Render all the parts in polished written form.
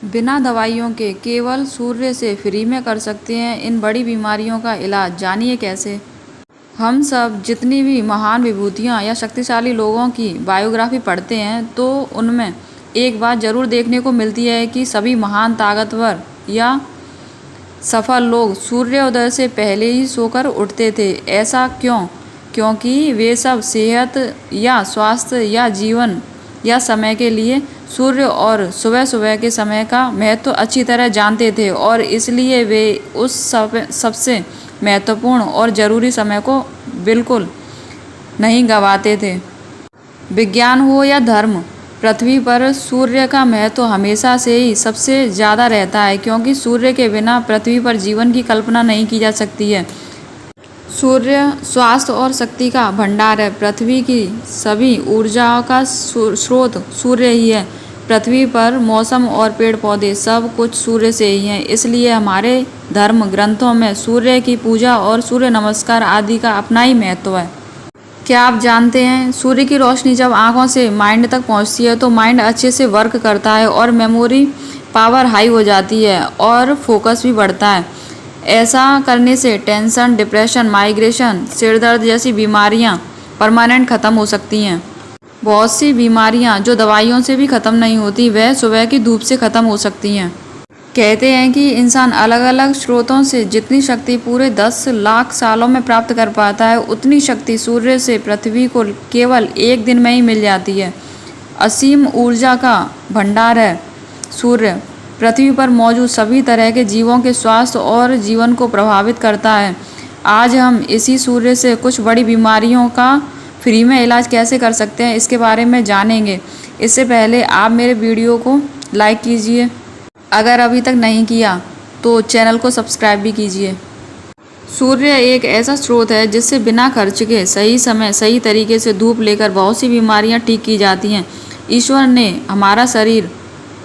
बिना दवाइयों के केवल सूर्य से फ्री में कर सकते हैं इन बड़ी बीमारियों का इलाज। जानिए कैसे। हम सब जितनी भी महान विभूतियाँ या शक्तिशाली लोगों की बायोग्राफी पढ़ते हैं तो उनमें एक बात ज़रूर देखने को मिलती है कि सभी महान, ताकतवर या सफल लोग सूर्योदय से पहले ही सोकर उठते थे। ऐसा क्यों? क्योंकि वे सब सेहत या स्वास्थ्य या जीवन या समय के लिए सूर्य और सुबह सुबह के समय का महत्व अच्छी तरह जानते थे और इसलिए वे उस सबसे महत्वपूर्ण और ज़रूरी समय को बिल्कुल नहीं गंवाते थे। विज्ञान हो या धर्म, पृथ्वी पर सूर्य का महत्व हमेशा से ही सबसे ज़्यादा रहता है क्योंकि सूर्य के बिना पृथ्वी पर जीवन की कल्पना नहीं की जा सकती है। सूर्य स्वास्थ्य और शक्ति का भंडार है। पृथ्वी की सभी ऊर्जाओं का स्रोत सूर्य ही है। पृथ्वी पर मौसम और पेड़ पौधे सब कुछ सूर्य से ही हैं। इसलिए हमारे धर्म ग्रंथों में सूर्य की पूजा और सूर्य नमस्कार आदि का अपना ही महत्व है। क्या आप जानते हैं सूर्य की रोशनी जब आँखों से माइंड तक पहुँचती है तो माइंड अच्छे से वर्क करता है और मेमोरी पावर हाई हो जाती है और फोकस भी बढ़ता है। ऐसा करने से टेंशन, डिप्रेशन, माइग्रेशन, सिर दर्द जैसी बीमारियां परमानेंट ख़त्म हो सकती हैं। बहुत सी बीमारियां जो दवाइयों से भी ख़त्म नहीं होती वह सुबह की धूप से ख़त्म हो सकती हैं। कहते हैं कि इंसान अलग अलग स्रोतों से जितनी शक्ति पूरे 10 लाख सालों में प्राप्त कर पाता है उतनी शक्ति सूर्य से पृथ्वी को केवल एक दिन में ही मिल जाती है। असीम ऊर्जा का भंडार है सूर्य। पृथ्वी पर मौजूद सभी तरह के जीवों के स्वास्थ्य और जीवन को प्रभावित करता है। आज हम इसी सूर्य से कुछ बड़ी बीमारियों का फ्री में इलाज कैसे कर सकते हैं इसके बारे में जानेंगे। इससे पहले आप मेरे वीडियो को लाइक कीजिए, अगर अभी तक नहीं किया तो चैनल को सब्सक्राइब भी कीजिए। सूर्य एक ऐसा स्रोत है जिससे बिना खर्च के सही समय सही तरीके से धूप लेकर बहुत सी बीमारियां ठीक की जाती हैं। ईश्वर ने हमारा शरीर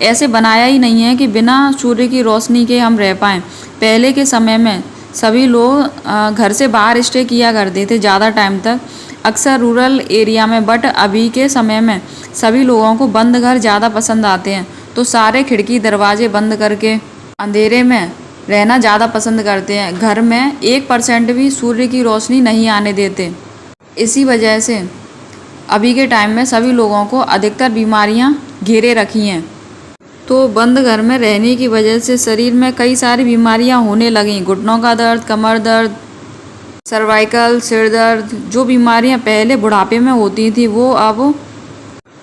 ऐसे बनाया ही नहीं है कि बिना सूर्य की रोशनी के हम रह पाएँ। पहले के समय में सभी लोग घर से बाहर स्टे किया करते थे ज़्यादा टाइम तक, अक्सर रूरल एरिया में। बट अभी के समय में सभी लोगों को बंद घर ज़्यादा पसंद आते हैं तो सारे खिड़की दरवाजे बंद करके अंधेरे में रहना ज़्यादा पसंद करते हैं। घर में 1% भी सूर्य की रोशनी नहीं आने देते। इसी वजह से अभी के टाइम में सभी लोगों को अधिकतर बीमारियां घेरे रखी हैं। तो बंद घर में रहने की वजह से शरीर में कई सारी बीमारियां होने लगीं। घुटनों का दर्द, कमर दर्द, सर्वाइकल, सिर दर्द। जो बीमारियां पहले बुढ़ापे में होती थी वो अब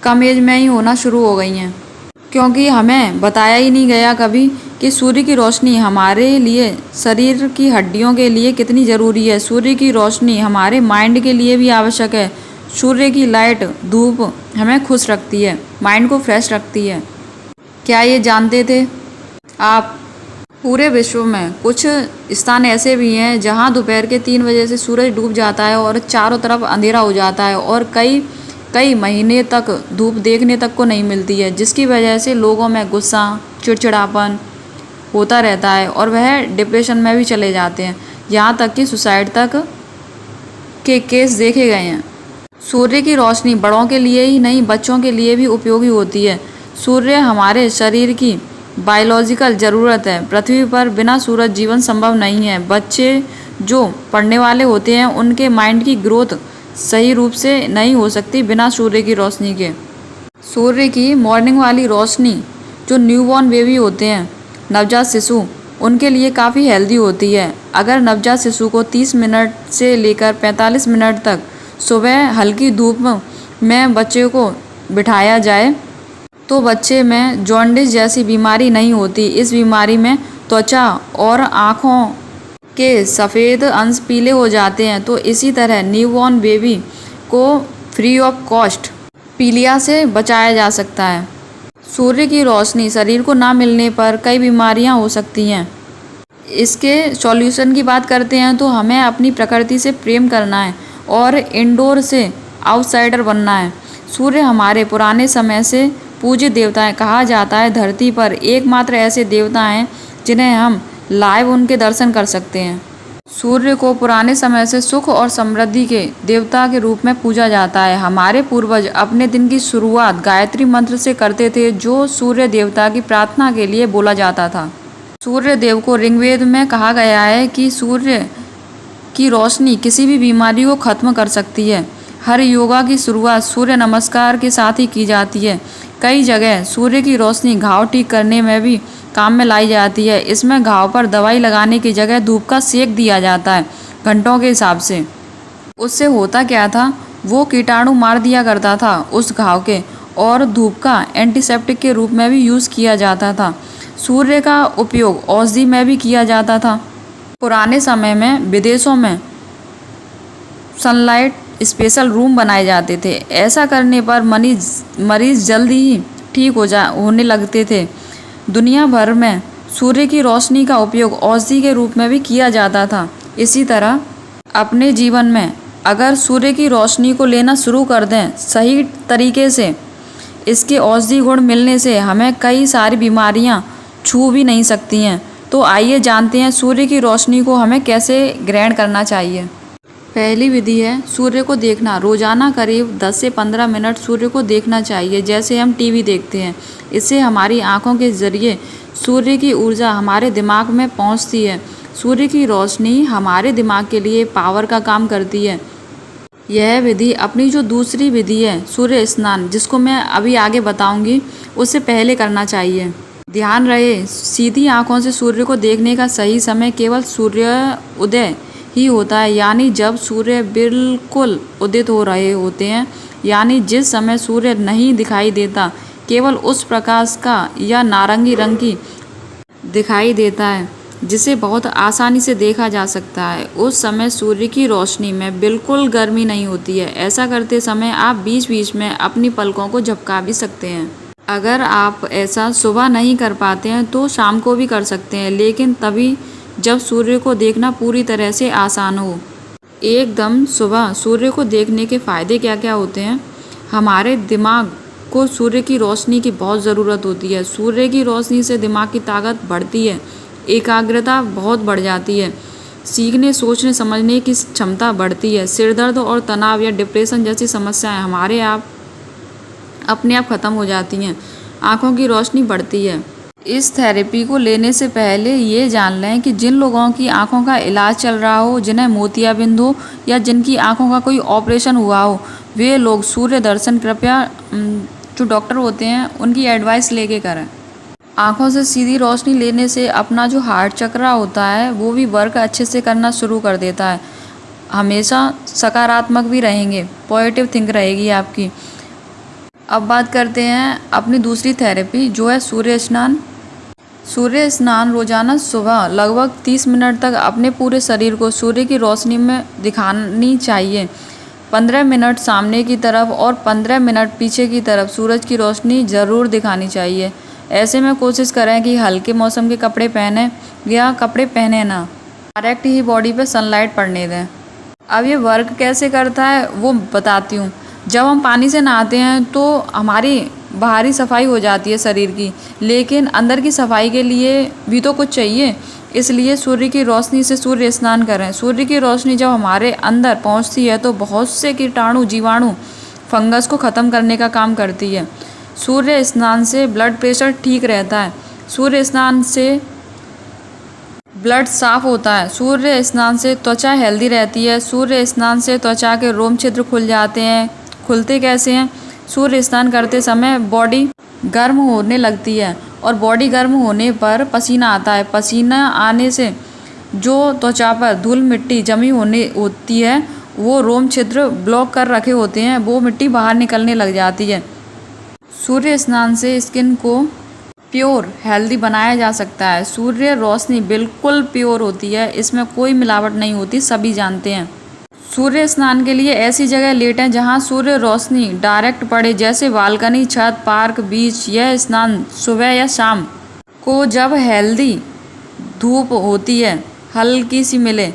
कम एज में ही होना शुरू हो गई हैं क्योंकि हमें बताया ही नहीं गया कभी कि सूर्य की रोशनी हमारे लिए, शरीर की हड्डियों के लिए कितनी ज़रूरी है। सूर्य की रोशनी हमारे माइंड के लिए भी आवश्यक है। सूर्य की लाइट, धूप हमें खुश रखती है, माइंड को फ्रेश रखती है। क्या ये जानते थे आप? पूरे विश्व में कुछ स्थान ऐसे भी हैं जहां दोपहर के 3 बजे से सूरज डूब जाता है और चारों तरफ अंधेरा हो जाता है और कई महीने तक धूप देखने तक को नहीं मिलती है, जिसकी वजह से लोगों में गुस्सा, चिड़चिड़ापन होता रहता है और वह डिप्रेशन में भी चले जाते हैं। यहाँ तक कि सुसाइड तक के केस देखे गए हैं। सूर्य की रोशनी बड़ों के लिए ही नहीं बच्चों के लिए भी उपयोगी होती है। सूर्य हमारे शरीर की बायोलॉजिकल ज़रूरत है। पृथ्वी पर बिना सूरज जीवन संभव नहीं है। बच्चे जो पढ़ने वाले होते हैं उनके माइंड की ग्रोथ सही रूप से नहीं हो सकती बिना सूर्य की रोशनी के। सूर्य की मॉर्निंग वाली रोशनी जो न्यूबॉर्न बेबी होते हैं, नवजात शिशु, उनके लिए काफ़ी हेल्दी होती है। अगर नवजात शिशु को 30 मिनट से लेकर 45 मिनट तक सुबह हल्की धूप में बच्चे को बिठाया जाए तो बच्चे में जॉन्डिस जैसी बीमारी नहीं होती। इस बीमारी में त्वचा और आँखों के सफ़ेद अंश पीले हो जाते हैं। तो इसी तरह न्यूबॉर्न बेबी को फ्री ऑफ कॉस्ट पीलिया से बचाया जा सकता है। सूर्य की रोशनी शरीर को ना मिलने पर कई बीमारियां हो सकती हैं। इसके सॉल्यूशन की बात करते हैं तो हमें अपनी प्रकृति से प्रेम करना है और इंडोर से आउटसाइडर बनना है। सूर्य हमारे पुराने समय से पूज्य देवता है। कहा जाता है धरती पर एकमात्र ऐसे देवता हैं जिन्हें हम लाइव उनके दर्शन कर सकते हैं। सूर्य को पुराने समय से सुख और समृद्धि के देवता के रूप में पूजा जाता है। हमारे पूर्वज अपने दिन की शुरुआत गायत्री मंत्र से करते थे, जो सूर्य देवता की प्रार्थना के लिए बोला जाता था। सूर्य देव को ऋग्वेद में कहा गया है कि सूर्य की रोशनी किसी भी बीमारी को खत्म कर सकती है। हर योगा की शुरुआत सूर्य नमस्कार के साथ ही की जाती है। कई जगह सूर्य की रोशनी घाव ठीक करने में भी काम में लाई जाती है। इसमें घाव पर दवाई लगाने की जगह धूप का सेक दिया जाता है घंटों के हिसाब से। उससे होता क्या था, वो कीटाणु मार दिया करता था उस घाव के, और धूप का एंटीसेप्टिक के रूप में भी यूज़ किया जाता था। सूर्य का उपयोग औषधि में भी किया जाता था। पुराने समय में विदेशों में सनलाइट स्पेशल रूम बनाए जाते थे। ऐसा करने पर मरीज जल्दी ही ठीक होने लगते थे। दुनिया भर में सूर्य की रोशनी का उपयोग औषधि के रूप में भी किया जाता था। इसी तरह अपने जीवन में अगर सूर्य की रोशनी को लेना शुरू कर दें सही तरीके से, इसके औषधि गुण मिलने से हमें कई सारी बीमारियां छू भी नहीं सकती हैं। तो आइए जानते हैं सूर्य की रोशनी को हमें कैसे ग्रहण करना चाहिए। पहली विधि है सूर्य को देखना। रोजाना करीब 10 से 15 मिनट सूर्य को देखना चाहिए, जैसे हम टीवी देखते हैं। इससे हमारी आँखों के जरिए सूर्य की ऊर्जा हमारे दिमाग में पहुँचती है। सूर्य की रोशनी हमारे दिमाग के लिए पावर का काम करती है। यह विधि अपनी जो दूसरी विधि है सूर्य स्नान, जिसको मैं अभी आगे बताऊंगी, उससे पहले करना चाहिए। ध्यान रहे, सीधी आंखों से सूर्य को देखने का सही समय केवल सूर्य उदय ही होता है, यानी जब सूर्य बिल्कुल उदित हो रहे होते हैं, यानी जिस समय सूर्य नहीं दिखाई देता, केवल उस प्रकाश का या नारंगी रंग की दिखाई देता है जिसे बहुत आसानी से देखा जा सकता है। उस समय सूर्य की रोशनी में बिल्कुल गर्मी नहीं होती है। ऐसा करते समय आप बीच बीच में अपनी पलकों को झपका भी सकते हैं। अगर आप ऐसा सुबह नहीं कर पाते हैं तो शाम को भी कर सकते हैं, लेकिन तभी जब सूर्य को देखना पूरी तरह से आसान हो। एकदम सुबह सूर्य को देखने के फ़ायदे क्या क्या होते हैं। हमारे दिमाग को सूर्य की रोशनी की बहुत ज़रूरत होती है। सूर्य की रोशनी से दिमाग की ताकत बढ़ती है, एकाग्रता बहुत बढ़ जाती है, सीखने सोचने समझने की क्षमता बढ़ती है। सिर दर्द और तनाव या डिप्रेशन जैसी समस्याएं अपने आप ख़त्म हो जाती हैं। आँखों की रोशनी बढ़ती है। इस थेरेपी को लेने से पहले ये जान लें कि जिन लोगों की आँखों का इलाज चल रहा हो, जिन्हें मोतियाबिंद हो या जिनकी आँखों का कोई ऑपरेशन हुआ हो, वे लोग सूर्य दर्शन कृपया जो डॉक्टर होते हैं उनकी एडवाइस लेके करें। आँखों से सीधी रोशनी लेने से अपना जो हार्ट चक्र होता है वो भी वर्क अच्छे से करना शुरू कर देता है। हमेशा सकारात्मक भी रहेंगे, पॉजिटिव थिंक रहेगी आपकी। अब बात करते हैं अपनी दूसरी थेरेपी, जो है सूर्य स्नान। सूर्य स्नान रोजाना सुबह लगभग 30 मिनट तक अपने पूरे शरीर को सूर्य की रोशनी में दिखानी चाहिए। 15 मिनट सामने की तरफ और 15 मिनट पीछे की तरफ सूरज की रोशनी ज़रूर दिखानी चाहिए। ऐसे में कोशिश करें कि हल्के मौसम के कपड़े पहने या कपड़े पहने ना, डायरेक्ट ही बॉडी पे सनलाइट पड़ने दें। अब ये वर्क कैसे करता है वो बताती हूँ। जब हम पानी से नहाते हैं तो हमारी बाहरी सफाई हो जाती है शरीर की, लेकिन अंदर की सफाई के लिए भी तो कुछ चाहिए। इसलिए सूर्य की रोशनी से सूर्य स्नान करें। सूर्य की रोशनी जब हमारे अंदर पहुंचती है तो बहुत से कीटाणु, जीवाणु, फंगस को ख़त्म करने का काम करती है। सूर्य स्नान से ब्लड प्रेशर ठीक रहता है। सूर्य स्नान से ब्लड साफ होता है। सूर्य स्नान से त्वचा हेल्दी रहती है। सूर्य स्नान से त्वचा के रोम छिद्र खुल जाते हैं। खुलते कैसे हैं? सूर्य स्नान करते समय बॉडी गर्म होने लगती है और बॉडी गर्म होने पर पसीना आता है। पसीना आने से जो त्वचा पर धूल मिट्टी जमी होती है, वो रोम छिद्र ब्लॉक कर रखे होते हैं, वो मिट्टी बाहर निकलने लग जाती है। सूर्य स्नान से स्किन को प्योर हेल्दी बनाया जा सकता है। सूर्य रोशनी बिल्कुल प्योर होती है, इसमें कोई मिलावट नहीं होती, सभी जानते हैं। सूर्य स्नान के लिए ऐसी जगह लेटें जहां सूर्य रोशनी डायरेक्ट पड़े, जैसे बालकनी, छत, पार्क, बीच। यह स्नान सुबह या शाम को जब हेल्दी धूप होती है, हल्की सी मिले,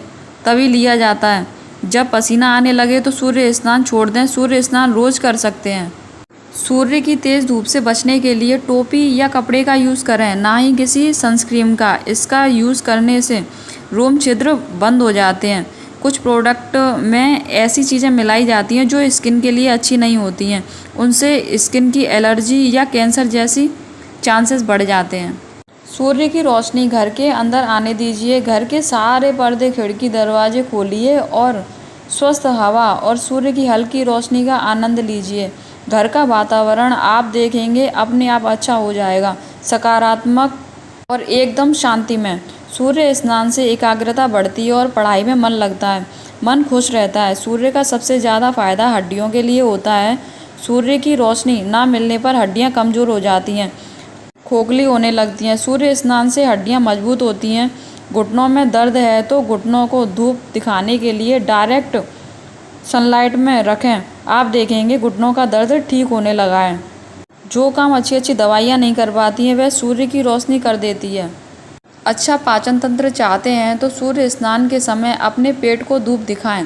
तभी लिया जाता है। जब पसीना आने लगे तो सूर्य स्नान छोड़ दें। सूर्य स्नान रोज कर सकते हैं। सूर्य की तेज़ धूप से बचने के लिए टोपी या कपड़े का यूज़ करें, ना ही किसी सनस्क्रीन का। इसका यूज़ करने से रोम छिद्र बंद हो जाते हैं। कुछ प्रोडक्ट में ऐसी चीज़ें मिलाई जाती हैं जो स्किन के लिए अच्छी नहीं होती हैं। उनसे स्किन की एलर्जी या कैंसर जैसी चांसेस बढ़ जाते हैं। सूर्य की रोशनी घर के अंदर आने दीजिए। घर के सारे पर्दे, खिड़की, दरवाजे खोलिए और स्वस्थ हवा और सूर्य की हल्की रोशनी का आनंद लीजिए। घर का वातावरण आप देखेंगे अपने आप अच्छा हो जाएगा, सकारात्मक और एकदम शांतिमय। सूर्य स्नान से एकाग्रता बढ़ती है और पढ़ाई में मन लगता है, मन खुश रहता है। सूर्य का सबसे ज़्यादा फायदा हड्डियों के लिए होता है। सूर्य की रोशनी ना मिलने पर हड्डियां कमज़ोर हो जाती हैं, खोखली होने लगती हैं। सूर्य स्नान से हड्डियां मजबूत होती हैं। घुटनों में दर्द है तो घुटनों को धूप दिखाने के लिए डायरेक्ट सनलाइट में रखें, आप देखेंगे घुटनों का दर्द ठीक होने लगा है। जो काम अच्छी अच्छी दवाइयाँ नहीं कर पाती हैं वह सूर्य की रोशनी कर देती है। अच्छा पाचन तंत्र चाहते हैं तो सूर्य स्नान के समय अपने पेट को धूप दिखाएं,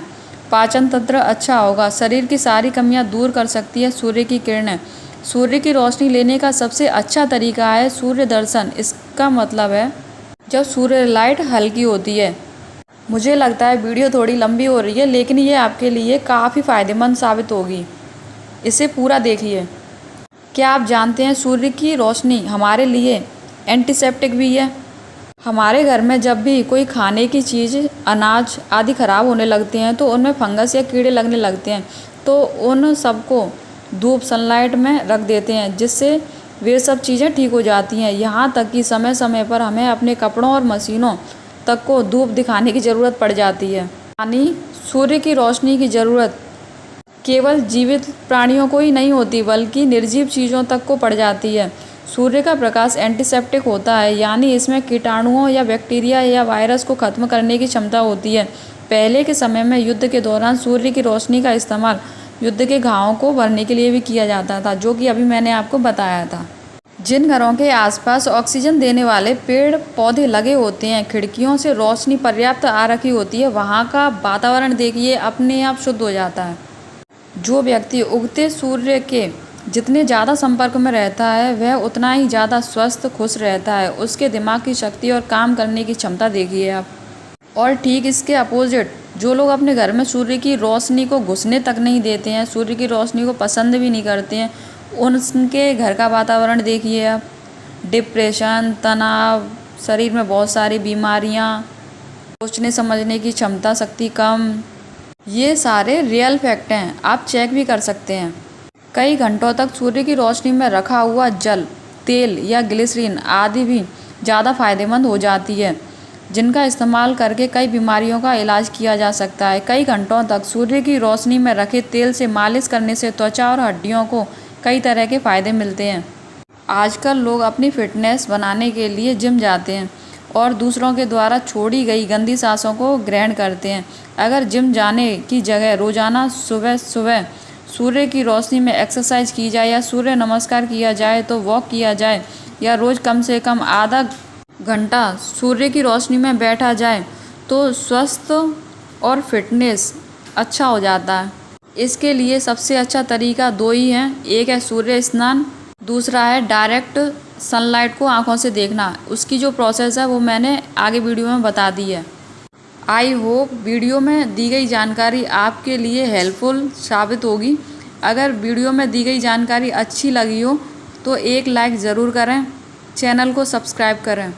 पाचन तंत्र अच्छा होगा। शरीर की सारी कमियां दूर कर सकती है सूर्य की किरणें। सूर्य की रोशनी लेने का सबसे अच्छा तरीका है सूर्य दर्शन। इसका मतलब है जब सूर्य लाइट हल्की होती है। मुझे लगता है वीडियो थोड़ी लंबी हो रही है, लेकिन ये आपके लिए काफ़ी फ़ायदेमंद साबित होगी। इसे पूरा देखिए। क्या आप जानते हैं सूर्य की रोशनी हमारे लिए एंटीसेप्टिक भी है। हमारे घर में जब भी कोई खाने की चीज़, अनाज आदि ख़राब होने लगते हैं तो उनमें फंगस या कीड़े लगने लगते हैं, तो उन सबको धूप सनलाइट में रख देते हैं, जिससे वे सब चीज़ें ठीक हो जाती हैं। यहाँ तक कि समय समय पर हमें अपने कपड़ों और मशीनों तक को धूप दिखाने की ज़रूरत पड़ जाती है। यानी सूर्य की रोशनी की ज़रूरत केवल जीवित प्राणियों को ही नहीं होती, बल्कि निर्जीव चीज़ों तक को पड़ जाती है। सूर्य का प्रकाश एंटीसेप्टिक होता है, यानी इसमें कीटाणुओं या बैक्टीरिया या वायरस को ख़त्म करने की क्षमता होती है। पहले के समय में युद्ध के दौरान सूर्य की रोशनी का इस्तेमाल युद्ध के घावों को भरने के लिए भी किया जाता था, जो कि अभी मैंने आपको बताया था। जिन घरों के आसपास ऑक्सीजन देने वाले पेड़ पौधे लगे होते हैं, खिड़कियों से रोशनी पर्याप्त आ रखी होती है, वहाँ का वातावरण देखिए अपने आप शुद्ध हो जाता है। जो व्यक्ति उगते सूर्य के जितने ज़्यादा संपर्क में रहता है वह उतना ही ज़्यादा स्वस्थ, खुश रहता है। उसके दिमाग की शक्ति और काम करने की क्षमता देखिए आप। और ठीक इसके अपोजिट, जो लोग अपने घर में सूर्य की रोशनी को घुसने तक नहीं देते हैं, सूर्य की रोशनी को पसंद भी नहीं करते हैं, उनके घर का वातावरण देखिए आप। डिप्रेशन, तनाव, शरीर में बहुत सारी बीमारियाँ, सोचने समझने की क्षमता शक्ति कम, ये सारे रियल फैक्ट हैं, आप चेक भी कर सकते हैं। कई घंटों तक सूर्य की रोशनी में रखा हुआ जल, तेल या ग्लिसरीन आदि भी ज़्यादा फायदेमंद हो जाती है, जिनका इस्तेमाल करके कई बीमारियों का इलाज किया जा सकता है। कई घंटों तक सूर्य की रोशनी में रखे तेल से मालिश करने से त्वचा और हड्डियों को कई तरह के फ़ायदे मिलते हैं। आजकल लोग अपनी फिटनेस बनाने के लिए जिम जाते हैं और दूसरों के द्वारा छोड़ी गई गंदी सांसों को ग्रहण करते हैं। अगर जिम जाने की जगह रोज़ाना सुबह सुबह सूर्य की रोशनी में एक्सरसाइज की जाए या सूर्य नमस्कार किया जाए, तो वॉक किया जाए या रोज़ कम से कम आधा घंटा सूर्य की रोशनी में बैठा जाए, तो स्वस्थ और फिटनेस अच्छा हो जाता है। इसके लिए सबसे अच्छा तरीका दो ही हैं, एक है सूर्य स्नान, दूसरा है डायरेक्ट सनलाइट को आंखों से देखना। उसकी जो प्रोसेस है वो मैंने आगे वीडियो में बता दी है। आई होप वीडियो में दी गई जानकारी आपके लिए हेल्पफुल साबित होगी। अगर वीडियो में दी गई जानकारी अच्छी लगी हो तो एक लाइक ज़रूर करें, चैनल को सब्सक्राइब करें।